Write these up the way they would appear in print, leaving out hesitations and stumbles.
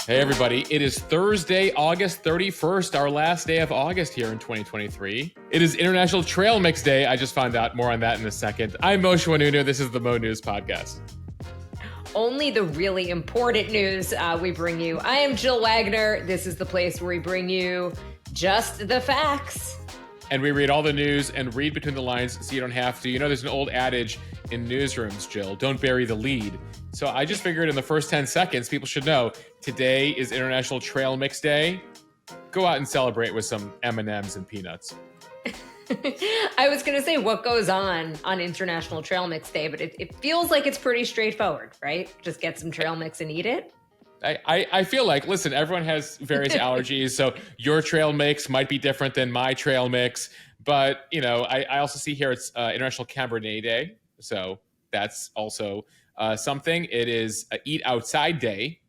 Hey, everybody. It is Thursday, August 31st, our last day of August here in 2023. It is International Trail Mix Day. I just found out more on that in a second. I'm Moshe Wanunu. This is the Mo News Podcast. Only the really important news we bring you. I am Jill Wagner. This is the place where we bring you just the facts. And we read all the news and read between the lines so you don't have to. You know, there's an old adage in newsrooms, Jill, don't bury the lead. So I just figured in the first 10 seconds, people should know today is International Trail Mix Day. Go out and celebrate with some M&Ms and peanuts. I was going to say what goes on International Trail Mix Day, but it feels like it's pretty straightforward, right? Just get some trail mix and eat it. I feel like, listen, everyone has various allergies, so your trail mix might be different than my trail mix. But, you know, I also see here it's International Cabernet Day, so that's also something. It is Eat Outside Day,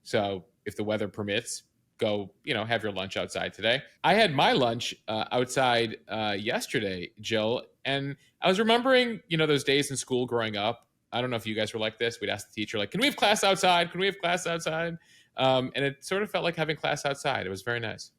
so if the weather permits, go, you know, have your lunch outside today. I had my lunch outside yesterday, Jill, and I was remembering, you know, those days in school growing up. I don't know if you guys were like this. We'd ask the teacher, like, can we have class outside? Can we have class outside? And it sort of felt like having class outside. It was very nice.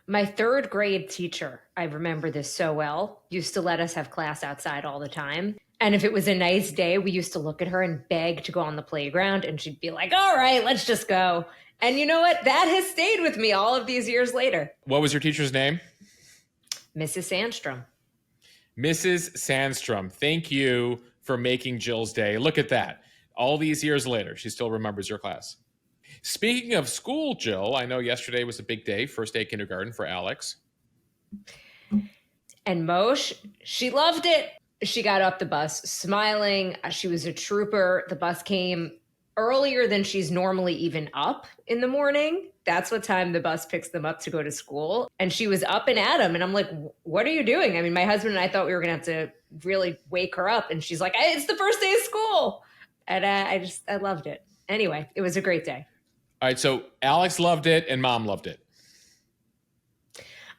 My third grade teacher, I remember this so well, used to let us have class outside all the time. And if it was a nice day, we used to look at her and beg to go on the playground. And she'd be like, all right, let's just go. And you know what? That has stayed with me all of these years later. What was your teacher's name? Mrs. Sandstrom. Mrs. Sandstrom. Thank you for making Jill's day. Look at that. All these years later, she still remembers your class. Speaking of school, Jill, I know yesterday was a big day, first day kindergarten for Alex. And Moshe, she loved it. She got off the bus smiling. She was a trooper. The bus came earlier than she's normally even up in the morning. That's what time the bus picks them up to go to school. And she was up and at him. And I'm like, what are you doing? I mean, my husband and I thought we were going to have to really wake her up. And she's like, it's the first day of school. And I loved it. Anyway, it was a great day. All right. So Alex loved it and mom loved it.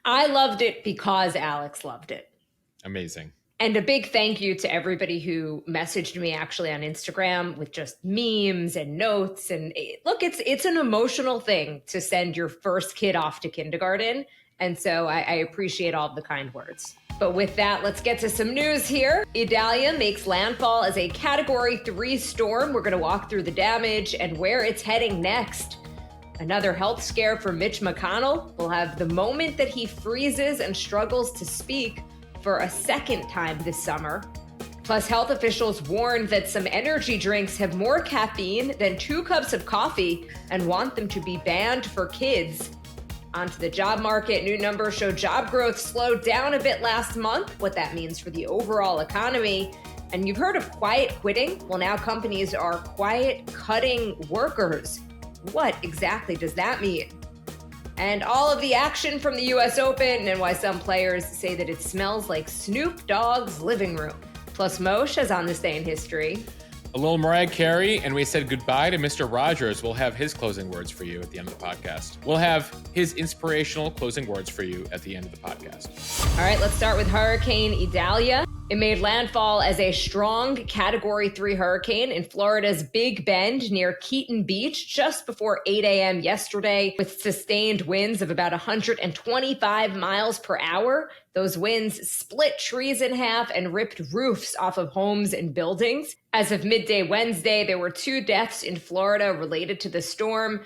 I loved it because Alex loved it. Amazing. And a big thank you to everybody who messaged me actually on Instagram with just memes and notes. And look, it's an emotional thing to send your first kid off to kindergarten. And so I appreciate all of the kind words. But with that, let's get to some news here. Idalia makes landfall as a Category 3 storm. We're going to walk through the damage and where it's heading next. Another health scare for Mitch McConnell. We'll have the moment that he freezes and struggles to speak for a second time this summer. Plus, health officials warned that some energy drinks have more caffeine than 2 cups of coffee and want them to be banned for kids. Onto the job market, new numbers show job growth slowed down a bit last month, what that means for the overall economy. And you've heard of quiet quitting? Well, now companies are quiet cutting workers. What exactly does that mean? And all of the action from the U.S. Open and why some players say that it smells like Snoop Dogg's living room. Plus, Moshe is on this day in history. A little Mariah Carey, and we said goodbye to Mr. Rogers. We'll have his closing words for you at the end of the podcast. We'll have his inspirational closing words for you at the end of the podcast. All right, let's start with Hurricane Idalia. It made landfall as a strong Category 3 hurricane in Florida's Big Bend near Keaton Beach just before 8 a.m. yesterday with sustained winds of about 125 miles per hour. Those winds split trees in half and ripped roofs off of homes and buildings. As of midday Wednesday, there were 2 deaths in Florida related to the storm.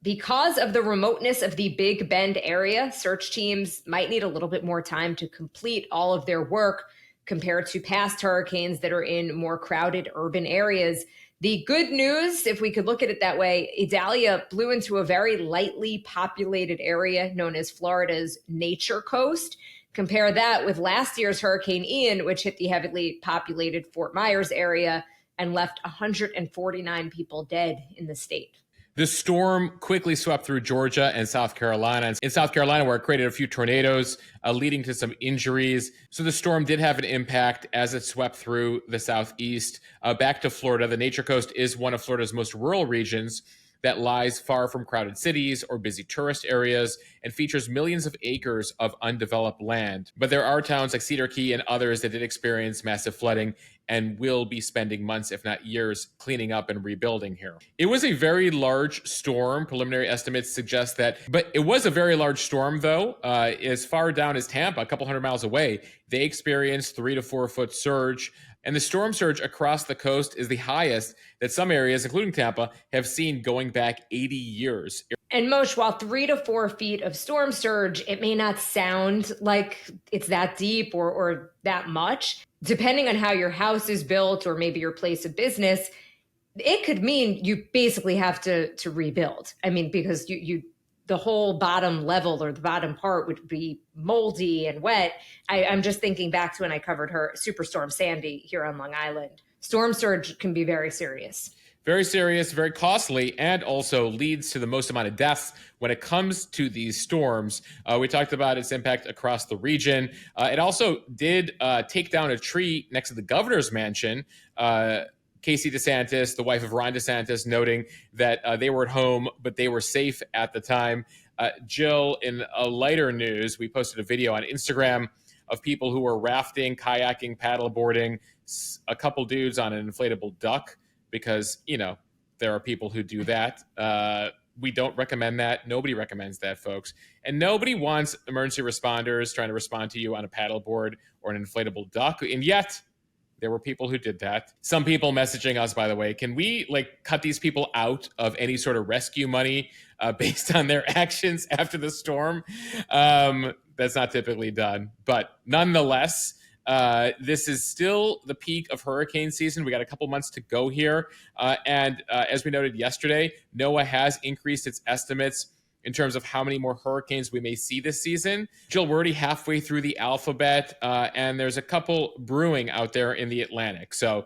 Because of the remoteness of the Big Bend area, search teams might need a little bit more time to complete all of their work compared to past hurricanes that are in more crowded urban areas. The good news, if we could look at it that way, Idalia blew into a very lightly populated area known as Florida's Nature Coast. Compare that with last year's Hurricane Ian, which hit the heavily populated Fort Myers area and left 149 people dead in the state. The storm quickly swept through Georgia and South Carolina. In South Carolina, where it created a few tornadoes, leading to some injuries. So the storm did have an impact as it swept through the southeast. Back to Florida, the Nature Coast is one of Florida's most rural regions. that lies far from crowded cities or busy tourist areas and features millions of acres of undeveloped land. But there are towns like Cedar Key and others that did experience massive flooding and will be spending months, if not years, cleaning up and rebuilding here. It was a very large storm. Preliminary estimates suggest that, but it was a very large storm, though. As far down as Tampa, a couple hundred miles away, they experienced 3 to 4 foot surge. And the storm surge across the coast is the highest that some areas, including Tampa, have seen going back 80 years. And Moshe, while 3 to 4 feet of storm surge, it may not sound like it's that deep or that much. Depending on how your house is built or maybe your place of business, it could mean you basically have to rebuild. I mean, because you the whole bottom level or the bottom part would be moldy and wet. I'm just thinking back to when I covered Superstorm Sandy here on Long Island. Storm surge can be very serious. Very serious, very costly, and also leads to the most amount of deaths when it comes to these storms. We talked about its impact across the region. It also did take down a tree next to the governor's mansion. Casey DeSantis, the wife of Ron DeSantis, noting that they were at home, but they were safe at the time. Jill, in a lighter news, we posted a video on Instagram of people who were rafting, kayaking, paddleboarding, a couple dudes on an inflatable duck, because, you know, there are people who do that. We don't recommend that. Nobody recommends that, folks. And nobody wants emergency responders trying to respond to you on a paddleboard or an inflatable duck. And yet, there were people who did that. Some people messaging us, by the way, can we cut these people out of any sort of rescue money based on their actions after the storm? That's not typically done. But nonetheless, this is still the peak of hurricane season. We got a couple months to go here. And as we noted yesterday, NOAA has increased its estimates in terms of how many more hurricanes we may see this season. Jill, we're already halfway through the alphabet, and there's a couple brewing out there in the Atlantic. So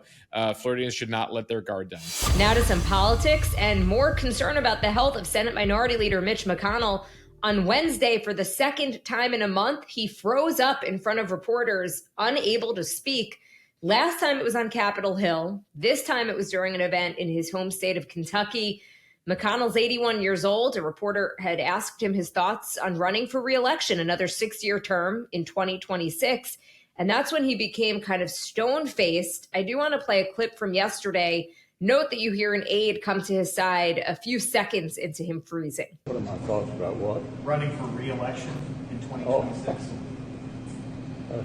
Floridians should not let their guard down. Now to some politics and more concern about the health of Senate Minority Leader Mitch McConnell. On Wednesday, for the second time in a month, he froze up in front of reporters, unable to speak. Last time it was on Capitol Hill. This time it was during an event in his home state of Kentucky. McConnell's 81 years old. A reporter had asked him his thoughts on running for re-election, another 6-year term in 2026. And that's when he became kind of stone-faced. I do want to play a clip from yesterday. Note that you hear an aide come to his side a few seconds into him freezing. What are my thoughts about what? Running for re-election in 2026. That's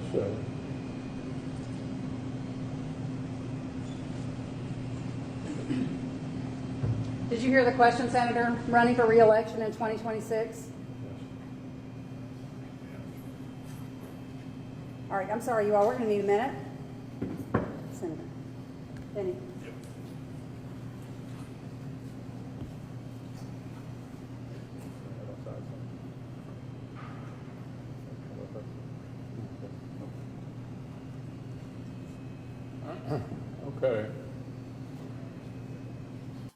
Did you hear the question, Senator? Running for re-election in 2026? All right, I'm sorry, you all. We're going to need a minute. Senator. Benny. okay.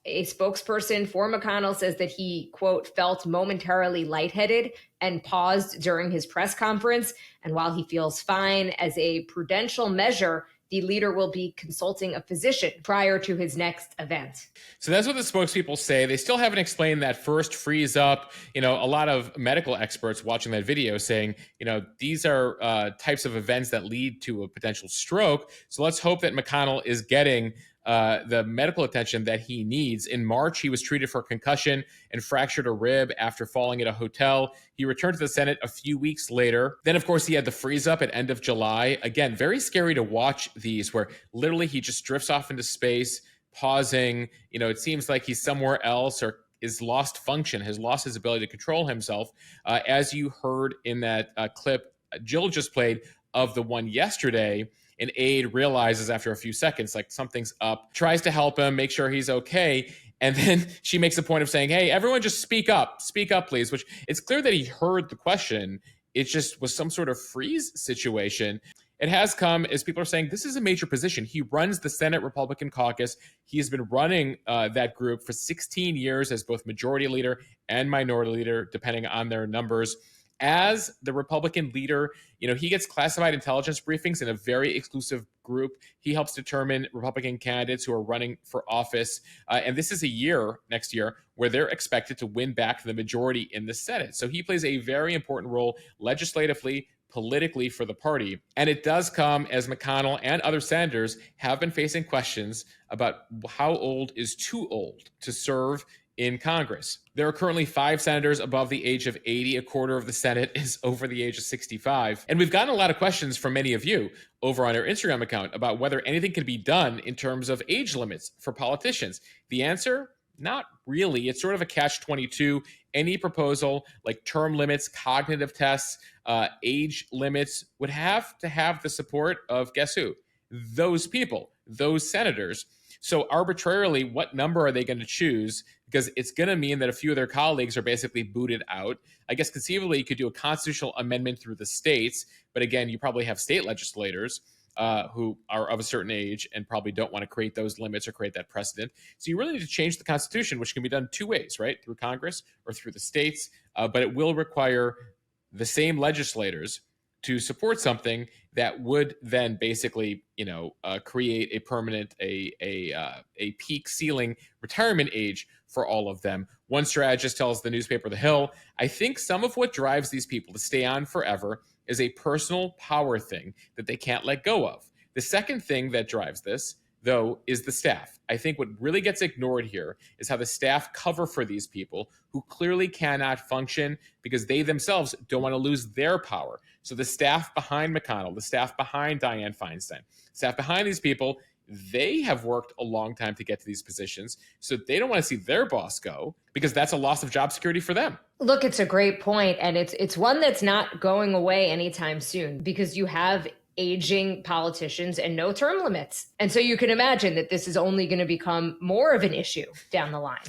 A spokesperson for McConnell says that he, quote, felt momentarily lightheaded and paused during his press conference. And while he feels fine, as a prudential measure, the leader will be consulting a physician prior to his next event. So that's what the spokespeople say. They still haven't explained that first freeze up. You know, a lot of medical experts watching that video saying, you know, these are types of events that lead to a potential stroke. So let's hope that McConnell is getting the medical attention that he needs. In March, he was treated for concussion and fractured a rib after falling at a hotel. He returned to the Senate a few weeks later. Then, of course, he had the freeze up at end of July. Again, very scary to watch these, where literally he just drifts off into space, pausing. You know, it seems like he's somewhere else or is lost function, has lost his ability to control himself. As you heard in that clip Jill just played of the one yesterday, an aide realizes after a few seconds, like something's up, tries to help him, make sure he's okay. And then she makes a point of saying, hey, everyone just speak up, please, which it's clear that he heard the question. It just was some sort of freeze situation. It has come, as people are saying, this is a major position. He runs the Senate Republican caucus. He has been running that group for 16 years as both majority leader and minority leader, depending on their numbers. as the Republican leader, he gets classified intelligence briefings in a very exclusive group. He helps determine Republican candidates who are running for office. And this is a year, next year, where they're expected to win back the majority in the Senate. So he plays a very important role legislatively, politically for the party. And it does come as McConnell and other senators have been facing questions about how old is too old to serve in Congress. There are currently 5 senators above the age of 80. A quarter of the Senate is over the age of 65. And we've gotten a lot of questions from many of you over on our Instagram account about whether anything can be done in terms of age limits for politicians. The answer, not really. It's sort of a catch-22. Any proposal like term limits, cognitive tests, age limits would have to have the support of, guess who? Those people, those senators. So arbitrarily, what number are they going to choose? Because it's going to mean that a few of their colleagues are basically booted out. I guess conceivably you could do a constitutional amendment through the states. But again, you probably have state legislators who are of a certain age and probably don't want to create those limits or create that precedent. So you really need to change the Constitution, which can be done 2 ways, right? Through Congress or through the states. But it will require the same legislators to support something that would then basically, create a permanent, a peak ceiling retirement age for all of them. One strategist tells the newspaper The Hill, I think some of what drives these people to stay on forever is a personal power thing that they can't let go of. The second thing that drives this, though, is the staff. I think what really gets ignored here is how the staff cover for these people who clearly cannot function because they themselves don't want to lose their power. So the staff behind McConnell, the staff behind Dianne Feinstein, staff behind these people, they have worked a long time to get to these positions. So they don't want to see their boss go because that's a loss of job security for them. Look, it's a great point, and it's one that's not going away anytime soon because you have aging politicians and no term limits. And so you can imagine that this is only going to become more of an issue down the line.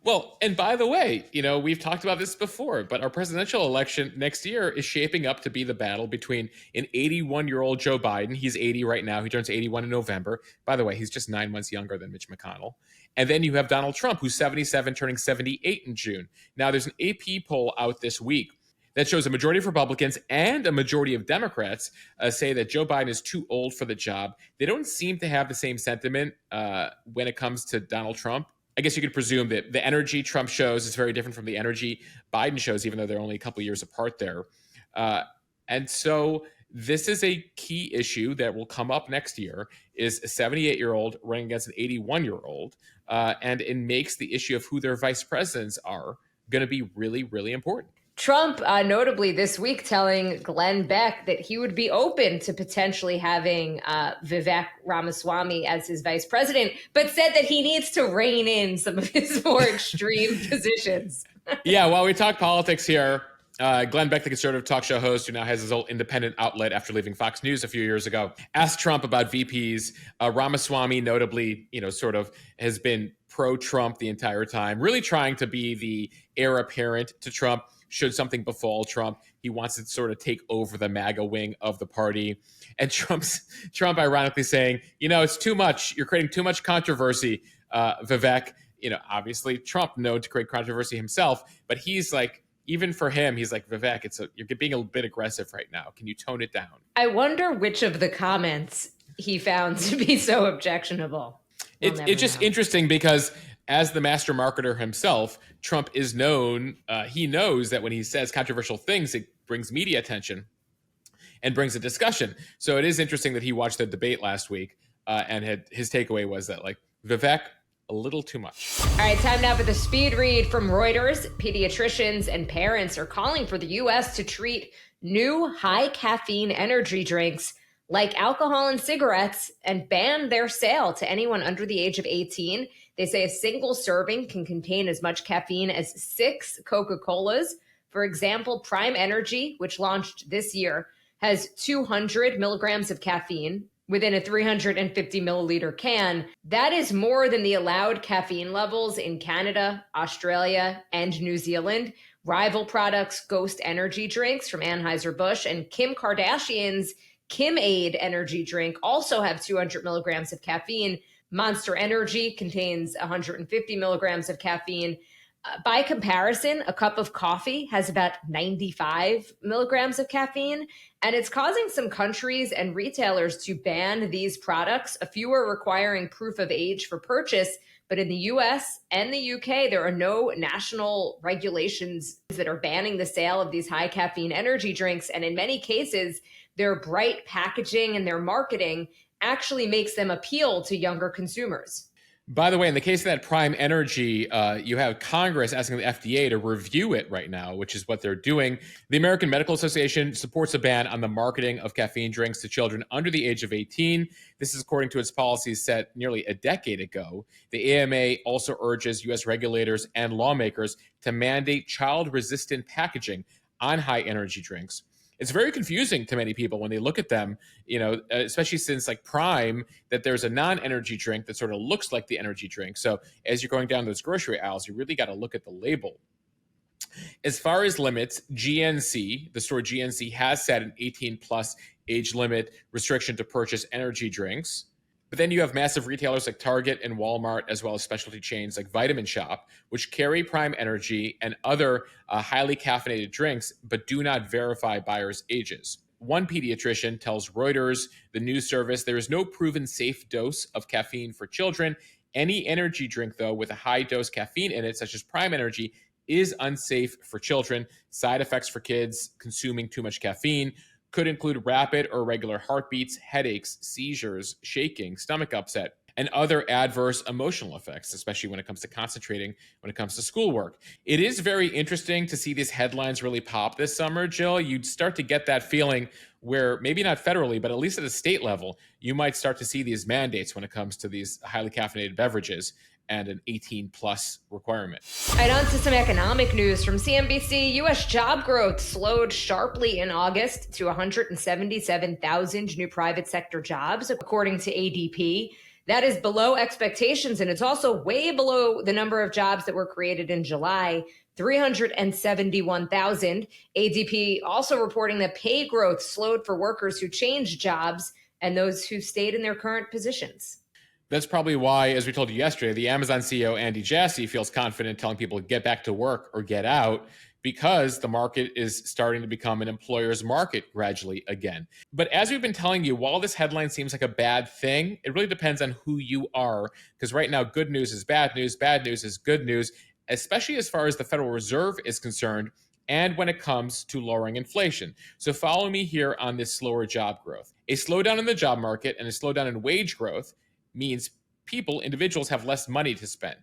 Well, and by the way, we've talked about this before, but our presidential election next year is shaping up to be the battle between an 81-year-old Joe Biden. He's 80 right now. He turns 81 in November. By the way, he's just 9 months younger than Mitch McConnell. And then you have Donald Trump, who's 77, turning 78 in June. Now, there's an AP poll out this week that shows a majority of Republicans and a majority of Democrats say that Joe Biden is too old for the job. They don't seem to have the same sentiment when it comes to Donald Trump. I guess you could presume that the energy Trump shows is very different from the energy Biden shows, even though they're only a couple of years apart there. And so this is a key issue that will come up next year, is a 78-year-old running against an 81-year-old. And it makes the issue of who their vice presidents are going to be really, really important. Trump, notably this week, telling Glenn Beck that he would be open to potentially having Vivek Ramaswamy as his vice president, but said that he needs to rein in some of his more extreme positions. Yeah, while we talk politics here, Glenn Beck, the conservative talk show host who now has his own independent outlet after leaving Fox News a few years ago, asked Trump about VPs. Ramaswamy, notably, sort of has been pro-Trump the entire time, really trying to be the heir apparent to Trump. Should something befall Trump, he wants to sort of take over the MAGA wing of the party. And Trump ironically saying, it's too much. You're creating too much controversy, Vivek. Obviously Trump known to create controversy himself, but he's like, even for him, he's like, Vivek, you're being a bit aggressive right now. Can you tone it down? I wonder which of the comments he found to be so objectionable. It's just interesting because as the master marketer himself, Trump is known, he knows that when he says controversial things, it brings media attention and brings a discussion. So it is interesting that he watched the debate last week and his takeaway was that, Vivek, a little too much. All right, time now for the speed read from Reuters. Pediatricians and parents are calling for the U.S. to treat new high caffeine energy drinks like alcohol and cigarettes and ban their sale to anyone under the age of 18. They say a single serving can contain as much caffeine as 6 Coca-Colas. For example, Prime Energy, which launched this year, has 200 milligrams of caffeine within a 350 milliliter can. That is more than the allowed caffeine levels in Canada, Australia, and New Zealand. Rival products, Ghost energy drinks from Anheuser-Busch, and Kim Kardashian's Kim-Aid energy drink also have 200 milligrams of caffeine. Monster Energy contains 150 milligrams of caffeine. By comparison, a cup of coffee has about 95 milligrams of caffeine, and it's causing some countries and retailers to ban these products. A few are requiring proof of age for purchase, but in the US and the UK, there are no national regulations that are banning the sale of these high caffeine energy drinks. And in many cases, their bright packaging and their marketing actually makes them appeal to younger consumers. By the way, in the case of that Prime Energy, you have Congress asking the FDA to review it right now, which is what they're doing. The American Medical Association supports a ban on the marketing of caffeine drinks to children under the age of 18. This is according to its policies set nearly a decade ago. The AMA also urges U.S. regulators and lawmakers to mandate child-resistant packaging on high-energy drinks. It's very confusing to many people when they look at them, especially since like Prime, that there's a non-energy drink that sort of looks like the energy drink. So as you're going down those grocery aisles, you really got to look at the label. As far as limits, GNC, the store GNC, has set an 18 plus age limit restriction to purchase energy drinks. But then you have massive retailers like Target and Walmart, as well as specialty chains like Vitamin Shoppe, which carry Prime Energy and other highly caffeinated drinks, but do not verify buyers' ages. One pediatrician tells Reuters, the news service, there is no proven safe dose of caffeine for children. Any energy drink, though, with a high dose caffeine in it, such as Prime Energy, is unsafe for children. Side effects for kids consuming too much caffeine could include rapid or irregular heartbeats, headaches, seizures, shaking, stomach upset, and other adverse emotional effects, especially when it comes to concentrating, when it comes to schoolwork. It is very interesting to see these headlines really pop this summer, Jill. You'd start to get that feeling where maybe not federally, but at least at a state level, you might start to see these mandates when it comes to these highly caffeinated beverages and an 18 plus requirement. All right, on to some economic news from CNBC. U.S. job growth slowed sharply in August to 177,000 new private sector jobs, according to ADP. That is below expectations, and it's also way below the number of jobs that were created in July, 371,000. ADP also reporting that pay growth slowed for workers who changed jobs and those who stayed in their current positions. That's probably why, as we told you yesterday, the Amazon CEO, Andy Jassy, feels confident telling people to get back to work or get out, because the market is starting to become an employer's market gradually again. But as we've been telling you, while this headline seems like a bad thing, it really depends on who you are, because right now, good news is bad news is good news, especially as far as the Federal Reserve is concerned, and when it comes to lowering inflation. So follow me here on this slower job growth. A slowdown in the job market and a slowdown in wage growth means individuals have less money to spend.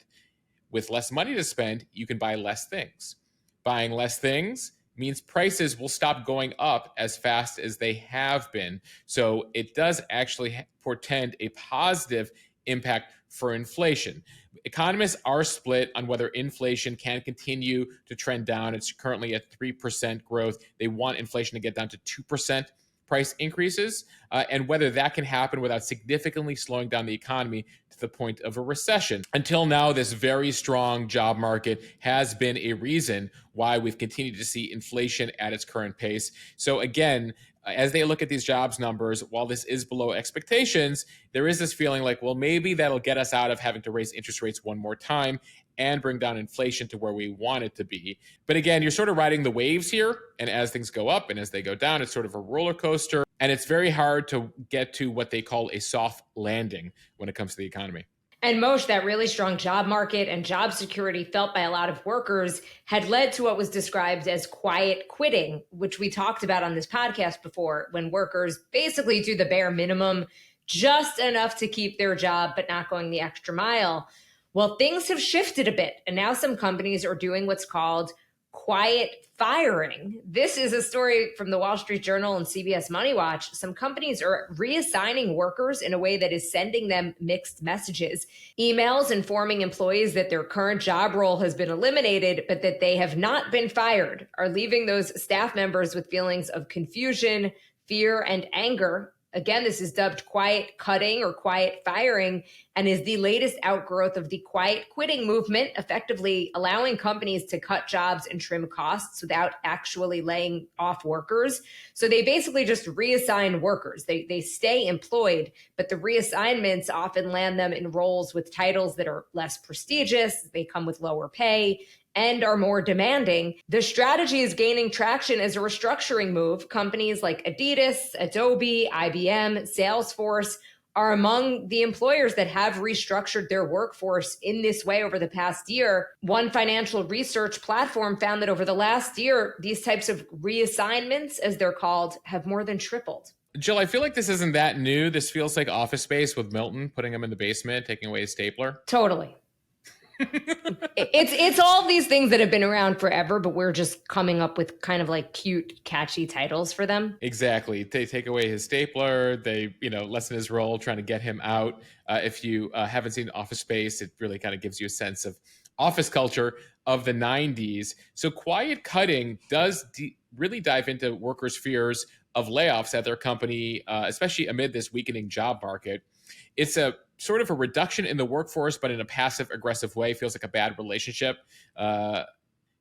With less money to spend, you can buy less things. Buying less things means prices will stop going up as fast as they have been. So it does actually portend a positive impact for inflation. Economists are split on whether inflation can continue to trend down. It's currently at 3% growth. They want inflation to get down to 2% price increases, and whether that can happen without significantly slowing down the economy to the point of a recession. Until now, this very strong job market has been a reason why we've continued to see inflation at its current pace. So again, as they look at these jobs numbers, while this is below expectations, there is this feeling like, well, maybe that'll get us out of having to raise interest rates one more time and bring down inflation to where we want it to be. But again, you're sort of riding the waves here. And as things go up and as they go down, it's sort of a roller coaster. And it's very hard to get to what they call a soft landing when it comes to the economy. And Moshe, that really strong job market and job security felt by a lot of workers had led to what was described as quiet quitting, which we talked about on this podcast before, when workers basically do the bare minimum, just enough to keep their job, but not going the extra mile. Well, things have shifted a bit, and now some companies are doing what's called quiet firing. This is a story from the Wall Street Journal and CBS Money Watch. Some companies are reassigning workers in a way that is sending them mixed messages. Emails informing employees that their current job role has been eliminated, but that they have not been fired, are leaving those staff members with feelings of confusion, fear, and anger. Again, this is dubbed quiet cutting or quiet firing, and is the latest outgrowth of the quiet quitting movement, effectively allowing companies to cut jobs and trim costs without actually laying off workers. So they basically just reassign workers. They stay employed, but the reassignments often land them in roles with titles that are less prestigious. They come with lower pay, and are more demanding. The strategy is gaining traction as a restructuring move. Companies like Adidas, Adobe, IBM, Salesforce are among the employers that have restructured their workforce in this way over the past year. One financial research platform found that over the last year, these types of reassignments, as they're called, have more than tripled. Jill, I feel like this isn't that new. This feels like Office Space with Milton, putting him in the basement, taking away his stapler. Totally. It's all these things that have been around forever, but we're just coming up with kind of like cute, catchy titles for them. Exactly. They take away his stapler. They, lessen his role, trying to get him out. If you haven't seen Office Space, it really kind of gives you a sense of office culture of the 90s. So quiet cutting does really dive into workers' fears of layoffs at their company, especially amid this weakening job market. It's a sort of a reduction in the workforce, but in a passive aggressive way. Feels like a bad relationship.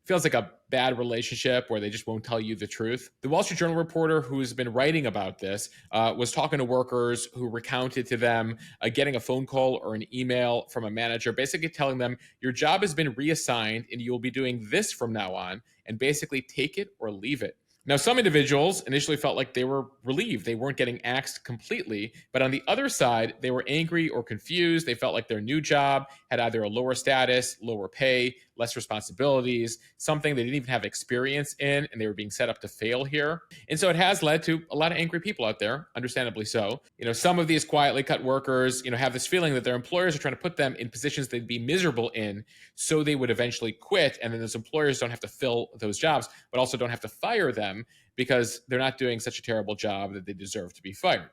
Feels like a bad relationship where they just won't tell you the truth. The Wall Street Journal reporter who's been writing about this was talking to workers who recounted to them getting a phone call or an email from a manager, basically telling them your job has been reassigned and you'll be doing this from now on, and basically take it or leave it. Now, some individuals initially felt like they were relieved. They weren't getting axed completely. But on the other side, they were angry or confused. They felt like their new job had either a lower status, lower pay, less responsibilities, something they didn't even have experience in, and they were being set up to fail here. And so it has led to a lot of angry people out there, understandably so. Some of these quietly cut workers, have this feeling that their employers are trying to put them in positions they'd be miserable in, so they would eventually quit. And then those employers don't have to fill those jobs, but also don't have to fire them because they're not doing such a terrible job that they deserve to be fired.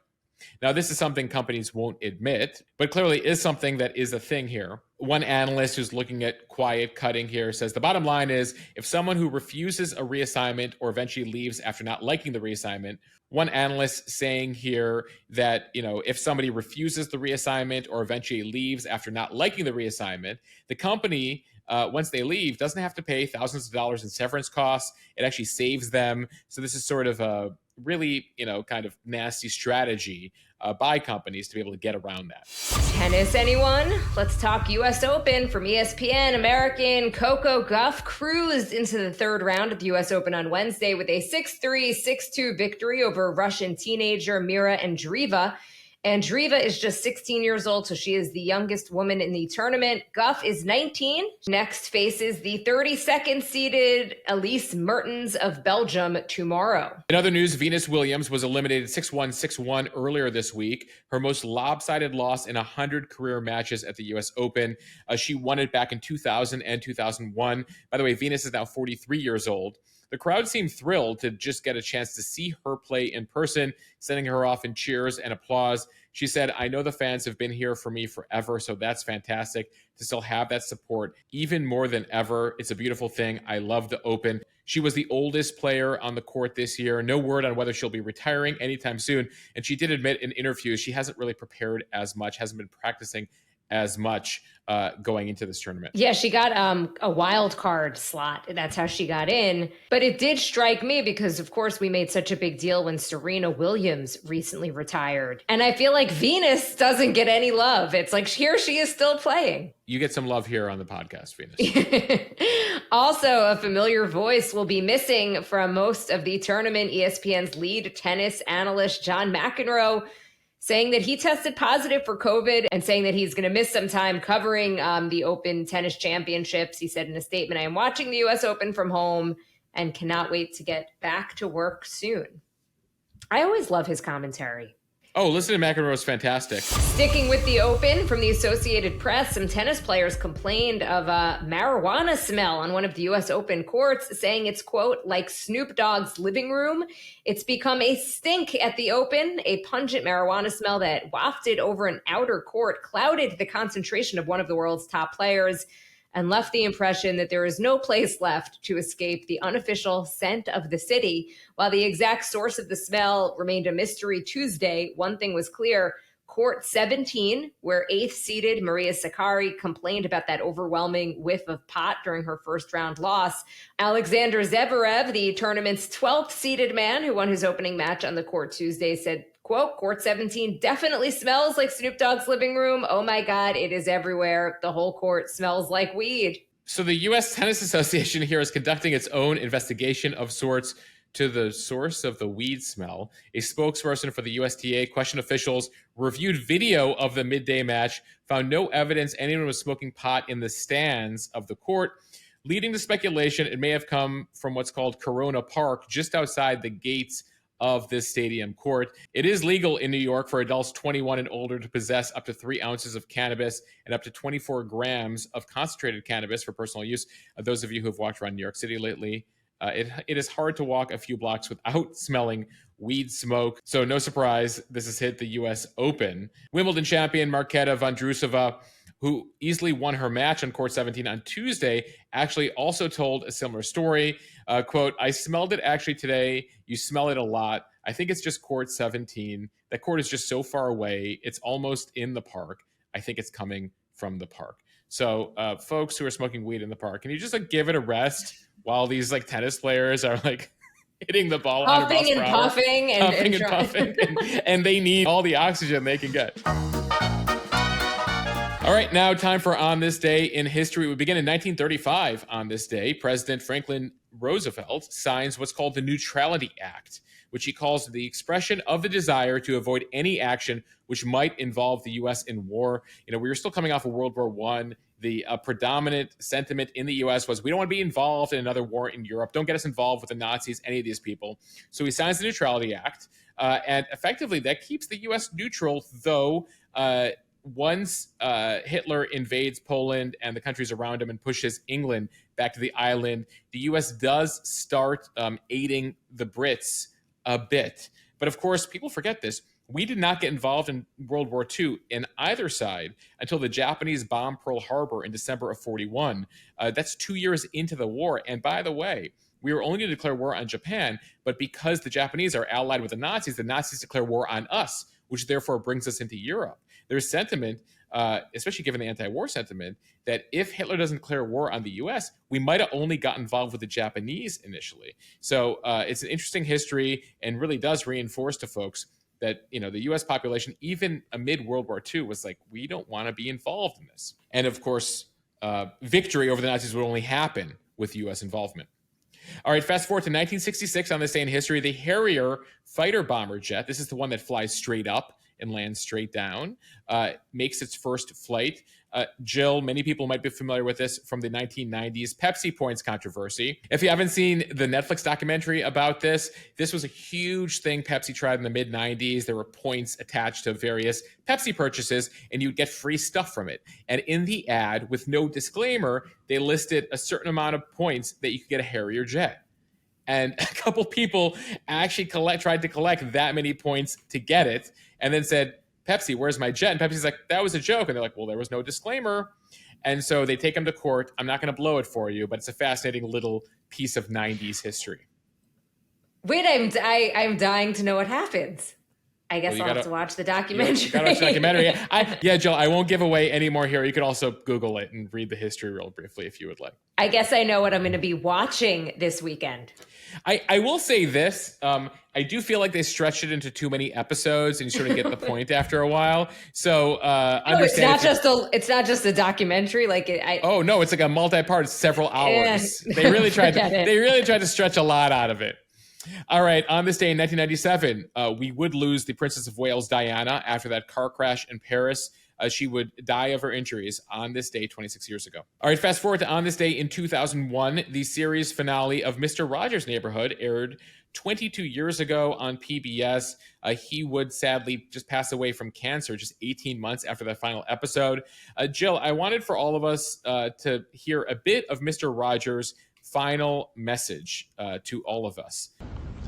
Now, this is something companies won't admit, but clearly is something that is a thing here. One analyst who's looking at quiet cutting here says the bottom line is if someone who refuses a reassignment or eventually leaves after not liking the reassignment, one analyst saying here that, if somebody refuses the reassignment or eventually leaves after not liking the reassignment, the company, once they leave, doesn't have to pay thousands of dollars in severance costs. It actually saves them. So this is sort of a really, kind of nasty strategy by companies to be able to get around that. Tennis, anyone? Let's talk U.S. Open. From ESPN, American Coco Gauff cruised into the third round of the U.S. Open on Wednesday with a 6-3, 6-2 victory over Russian teenager Mira Andreeva. Andreeva is just 16 years old, so she is the youngest woman in the tournament. Gauff is 19. Next faces the 32nd seeded Elise Mertens of Belgium tomorrow. In other news, Venus Williams was eliminated 6-1, 6-1 earlier this week. Her most lopsided loss in 100 career matches at the U.S. Open. She won it back in 2000 and 2001. By the way, Venus is now 43 years old. The crowd seemed thrilled to just get a chance to see her play in person, sending her off in cheers and applause. She said, I know the fans have been here for me forever, so that's fantastic to still have that support even more than ever. It's a beautiful thing. I love the Open. She was the oldest player on the court this year. No word on whether she'll be retiring anytime soon. And she did admit in interviews she hasn't really prepared as much, hasn't been practicing as much going into this tournament. Yeah, she got a wild card slot. That's how she got in. But it did strike me because, of course, we made such a big deal when Serena Williams recently retired. And I feel like Venus doesn't get any love. It's like here she is still playing. You get some love here on the podcast, Venus. Also, a familiar voice will be missing from most of the tournament. ESPN's lead tennis analyst, John McEnroe, saying that he tested positive for COVID and saying that he's going to miss some time covering the Open Tennis Championships. He said in a statement, I am watching the U.S. Open from home and cannot wait to get back to work soon. I always love his commentary. Oh, listening to McEnroe is fantastic. Sticking with the Open, from the Associated Press, some tennis players complained of a marijuana smell on one of the U.S. Open courts, saying it's, quote, like Snoop Dogg's living room. It's become a stink at the Open. A pungent marijuana smell that wafted over an outer court clouded the concentration of one of the world's top players and left the impression that there is no place left to escape the unofficial scent of the city. While the exact source of the smell remained a mystery Tuesday, one thing was clear. Court 17, where 8th seeded Maria Sakkari complained about that overwhelming whiff of pot during her first round loss. Alexander Zverev, the tournament's 12th seeded man who won his opening match on the court Tuesday, said, quote, Court 17 definitely smells like Snoop Dogg's living room. Oh my God, it is everywhere. The whole court smells like weed. So the U.S. Tennis Association here is conducting its own investigation of sorts to the source of the weed smell. A spokesperson for the USTA questioned officials, reviewed video of the midday match, found no evidence anyone was smoking pot in the stands of the court, leading to speculation it may have come from what's called Corona Park, just outside the gates of this stadium court. It is legal in New York for adults 21 and older to possess up to 3 ounces of cannabis and up to 24 grams of concentrated cannabis for personal use. Those of you who have walked around New York City lately, it is hard to walk a few blocks without smelling weed smoke. So no surprise, this has hit the U.S. Open. Wimbledon champion Marketa Vondrousova, who easily won her match on court 17 on Tuesday, actually also told a similar story. Quote, I smelled it actually today. You smell it a lot. I think it's just court 17. That court is just so far away. It's almost in the park. I think it's coming from the park. So folks who are smoking weed in the park, can you just give it a rest while these tennis players are hitting the ball Huffing and puffing and puffing, and they need all the oxygen they can get. All right, now time for On This Day in History. We begin in 1935. On this day, President Franklin Roosevelt signs what's called the Neutrality Act, which he calls the expression of the desire to avoid any action which might involve the U.S. in war. We were still coming off of World War I. The predominant sentiment in the U.S. was, we don't want to be involved in another war in Europe. Don't get us involved with the Nazis, any of these people. So he signs the Neutrality Act, and effectively that keeps the U.S. neutral, though once Hitler invades Poland and the countries around him and pushes England back to the island, the U.S. does start aiding the Brits a bit. But of course, people forget this. We did not get involved in World War II in either side until the Japanese bombed Pearl Harbor in December of 1941. That's 2 years into the war. And by the way, we were only going to declare war on Japan, but because the Japanese are allied with the Nazis declare war on us, which therefore brings us into Europe. There's sentiment, especially given the anti-war sentiment, that if Hitler doesn't declare war on the U.S., we might have only got involved with the Japanese initially. So it's an interesting history and really does reinforce to folks that the U.S. population, even amid World War II, was like, we don't want to be involved in this. And of course, victory over the Nazis would only happen with U.S. involvement. All right, fast forward to 1966 on this day in history. The Harrier fighter bomber jet, this is the one that flies straight up and lands straight down, makes its first flight. Jill, many people might be familiar with this from the 1990s Pepsi Points controversy. If you haven't seen the Netflix documentary about this was a huge thing Pepsi tried in the mid-90s. There were points attached to various Pepsi purchases, and you'd get free stuff from it. And in the ad, with no disclaimer, they listed a certain amount of points that you could get a Harrier jet. And a couple people actually tried to collect that many points to get it, and then said, Pepsi, where's my jet? And Pepsi's like, that was a joke. And they're like, well, there was no disclaimer. And so they take him to court. I'm not going to blow it for you, but it's a fascinating little piece of 90s history. Wait, I'm dying to know what happens. I guess I'll have to watch the documentary. You got to watch the documentary. Yeah, Jill, I won't give away any more here. You could also Google it and read the history real briefly if you would like. I guess I know what I'm going to be watching this weekend. I will say this. I do feel like they stretched it into too many episodes and you sort of get the point after a while. So understand it's not just a documentary. Oh no, it's like a multi-part, several hours. They really tried to stretch a lot out of it. All right, on this day in 1997, we would lose the Princess of Wales, Diana, after that car crash in Paris. She would die of her injuries on this day 26 years ago. All right, fast forward to on this day in 2001, the series finale of Mr. Rogers' Neighborhood aired 22 years ago on PBS. He would sadly just pass away from cancer just 18 months after that final episode. Jill, I wanted for all of us to hear a bit of Mr. Rogers' final message to all of us.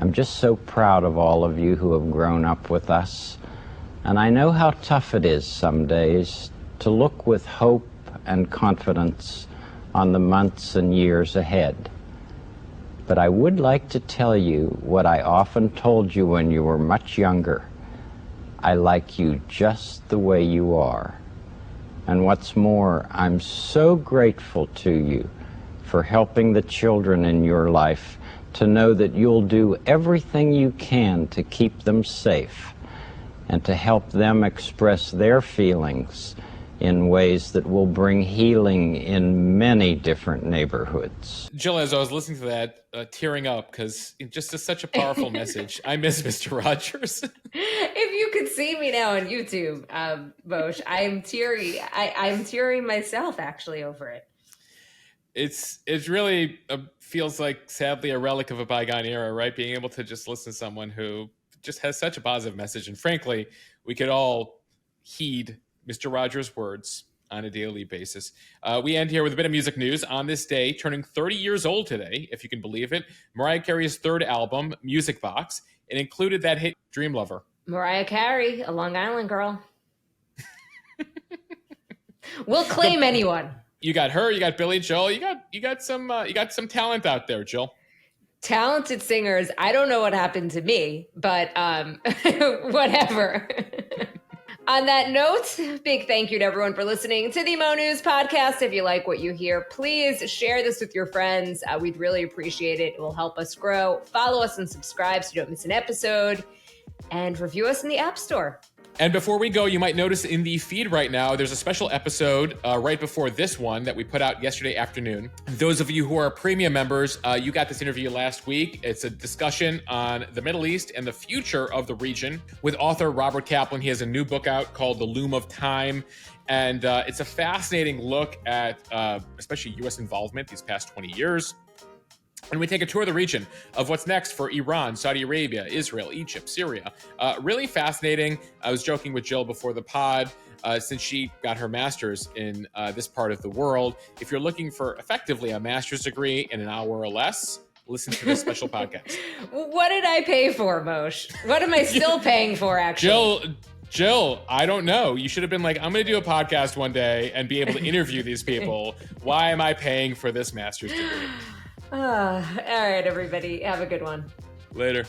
I'm just so proud of all of you who have grown up with us. And I know how tough it is some days to look with hope and confidence on the months and years ahead. But I would like to tell you what I often told you when you were much younger. I like you just the way you are. And what's more, I'm so grateful to you for helping the children in your life to know that you'll do everything you can to keep them safe and to help them express their feelings in ways that will bring healing in many different neighborhoods. Jill, as I was listening to that, tearing up because it just is such a powerful message. I miss Mr. Rogers. If you could see me now on YouTube, Moshe, I'm teary. I'm tearing myself actually over it. It's really feels like, sadly, a relic of a bygone era, right? Being able to just listen to someone who just has such a positive message. And frankly, we could all heed Mr. Rogers' words on a daily basis. We end here with a bit of music news. On this day, turning 30 years old today, if you can believe it, Mariah Carey's third album, Music Box. It included that hit Dream Lover. Mariah Carey, a Long Island girl. We'll claim anyone. You got her, you got Billy Joel, you got some talent out there, Jill. Talented singers. I don't know what happened to me, but whatever. On that note, big thank you to everyone for listening to the Mo News podcast. If you like what you hear, please share this with your friends. We'd really appreciate it. It will help us grow. Follow us and subscribe so you don't miss an episode. And review us in the App Store. And before we go, you might notice in the feed right now, there's a special episode right before this one that we put out yesterday afternoon. Those of you who are premium members, you got this interview last week. It's a discussion on the Middle East and the future of the region with author Robert Kaplan. He has a new book out called The Loom of Time. And it's a fascinating look at especially U.S. involvement these past 20 years. And we take a tour of the region of what's next for Iran, Saudi Arabia, Israel, Egypt, Syria. Really fascinating. I was joking with Jill before the pod, since she got her master's in this part of the world. If you're looking for effectively a master's degree in an hour or less, listen to this special podcast. What did I pay for, Moshe? What am I still paying for, actually? Jill, I don't know. You should have been like, I'm going to do a podcast one day and be able to interview these people. Why am I paying for this master's degree? All right, everybody. Have a good one. Later.